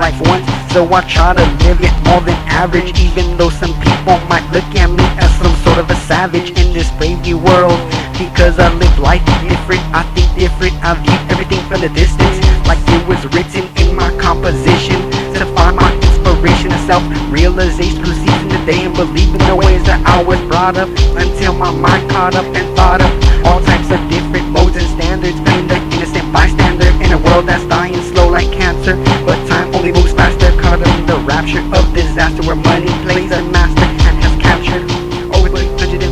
life once, so I try to live it more than average, even though some people might look at me as some sort of a savage in this crazy world. Because I live life different, I think different, I view everything from the distance, like it was written in my composition, to find my inspiration and self-realization, to seize in the day and believe in the ways that I was brought up, until my mind caught up and thought of all types of different modes and standards, being the innocent bystander in a world that's dying slow like cancer, but time only moves faster, caught up in the rapture of disaster, where money plays a master and has captured over 350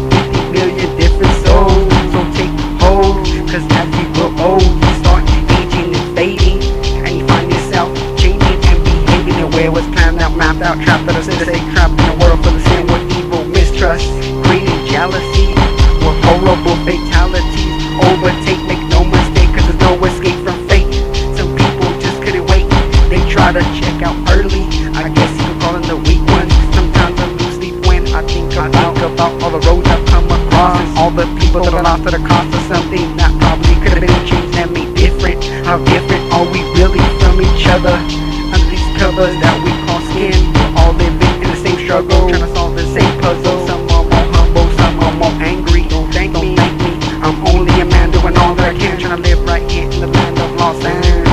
million different souls. So take hold, cause as you grow old, you start aging and fading, and you find yourself changing and behaving in a way it was planned out, mapped out, trapped out, or say trapped in a world full of sin with evil, mistrust, greed, and jealousy, where horrible fatalities overtake. Make no mistake, cause there's no escape from fate. Some people just couldn't wait, they try to check out early, I guess you could call them the weak ones. Sometimes I lose sleep when I think about all the roads I've come across, and all the people that are lost at the cost of something that probably could have been changed and made different. How different are we really from each other? Under these covers that we call skin, we're all living in the same struggle, trying to solve the same puzzle. Some are more humble, some are more angry. Don't thank me, I'm only a man doing all that I can, trying to live right here in the land of Los Angeles.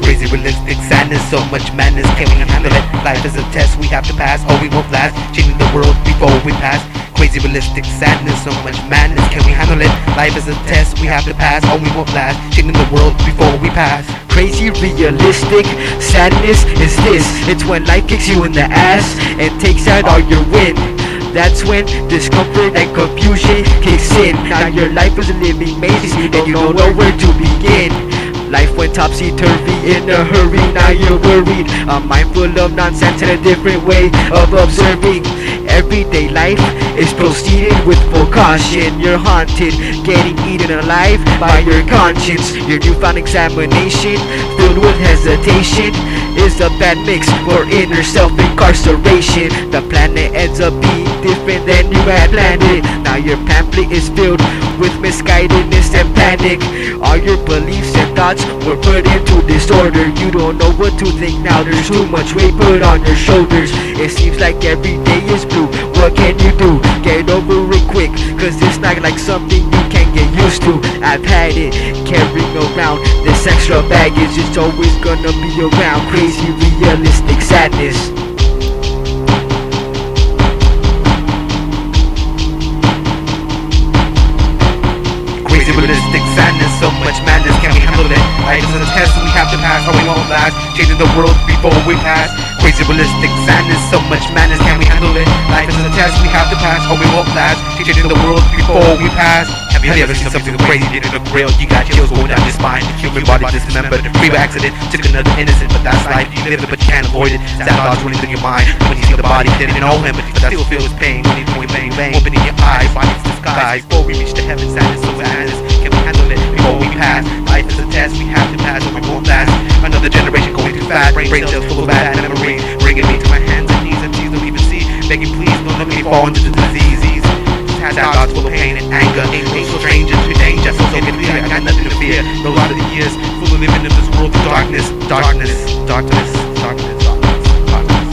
Crazy realistic sadness, so much madness, can we handle it? Life is a test we have to pass, or we won't last, changing the world before we pass. Crazy realistic sadness, so much madness, can we handle it? Life is a test we have to pass, or we won't last, changing the world before we pass. Crazy realistic sadness is this: it's when life kicks you in the ass and takes out all your wind. That's when discomfort and confusion kicks in. Now your life is a living maze and you don't know where to begin. Life went topsy-turvy in a hurry, now you're worried. A mind full of nonsense and a different way of observing. Everyday life is proceeding with full caution. You're haunted, getting eaten alive by your conscience. Your newfound examination, filled with hesitation, is a bad mix for inner self-incarceration. The planet ends up being different than you had planned it. Now your pamphlet is filled with misguidedness and panic. All your beliefs and thoughts were put into disorder. You don't know what to think now, there's too much weight put on your shoulders. It seems like every day is blue, what can you do? Get over it quick, cause it's not like something you can get used to. I've had it, carrying around this extra baggage, it's always gonna be around. Crazy realistic sadness. Crazy realistic sadness, so much madness, can we handle it? Life is a test we have to pass, or we won't last, changing the world before we pass. Crazy realistic sadness, so much madness, can we handle it? Life is a test we have to pass, or we won't last, changing the world before we pass. Have you ever seen something crazy in the grill? You got chills going down your spine, human body dismembered, free by accident, took another innocent, but that's life. You live it, but you can't avoid it. Sad thoughts running through your mind when you see the body, didn't know him, but you still feel his pain when he's going bang, opening your eyes, body disguise. Before we reach the heaven, sadness, so madness, can we handle it before we pass? Life is a test we have to pass, or we won't last. Another generation going too fast, brain cells full of bad memories, bringing me to my hands and knees, and tears don't even see. Begging please, don't let me fall into the disease. Sad thoughts full of pain and anger, ain't so strange and too dangerous, so get clear, I got nothing to fear. A lot of the years full of living in this world of darkness, darkness, darkness, darkness, darkness, darkness.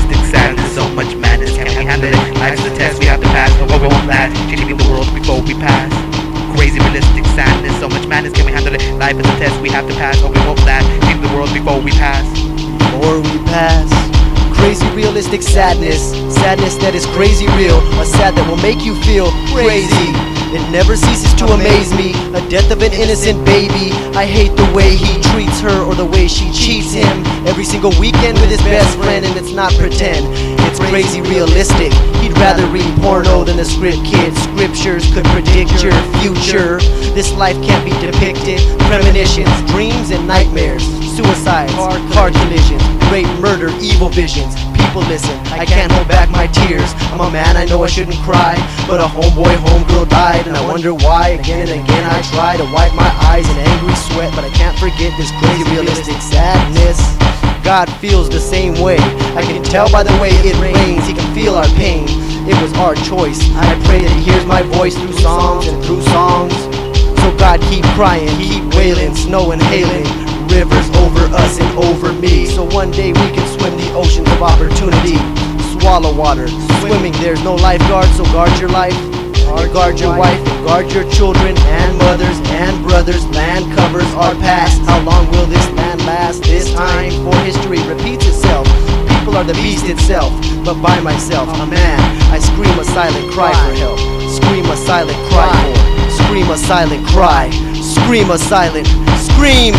Stick sadness, so much madness, can we handle it? Life's a test we have to pass, or we won't last, changing the world before we pass. Crazy realistic sadness, so much madness, can we handle it? Life is a test we have to pass, or we won't last, changing the world before we pass. Before we pass. Crazy realistic sadness, sadness that is crazy real, a sad that will make you feel crazy. It never ceases to amaze me, a death of an innocent baby. I hate the way he treats her or the way she cheats him. Every single weekend with his best friend, and it's not pretend, it's crazy realistic. He'd rather read porno than the script kids. Scriptures could predict your future. This life can't be depicted. Premonitions, dreams and nightmares, suicides, car collisions, rape, murder, evil visions. People listen, I can't hold back my tears. I'm a man, I know I shouldn't cry, but a homeboy, homegirl died, and I wonder why. Again and again I try to wipe my eyes in angry sweat, but I can't forget this crazy realistic sadness. God feels the same way. I can tell by the way it rains, He can feel our pain. It was our choice. I pray that He hears my voice through songs and through songs. So God, keep crying, keep wailing, snow and hailing, rivers over us and over me. So one day we can swim the oceans of opportunity. Swallow water, swimming, there's no lifeguard, so guard your life, and guard your wife, and guard your children, and mothers, and brothers. Land covers our past. How long will this land last? This time, for history repeats itself. People are the beast itself, but by myself, a man, I scream a silent cry for help. Scream a silent cry for. Scream a silent cry. Scream a silent. Scream.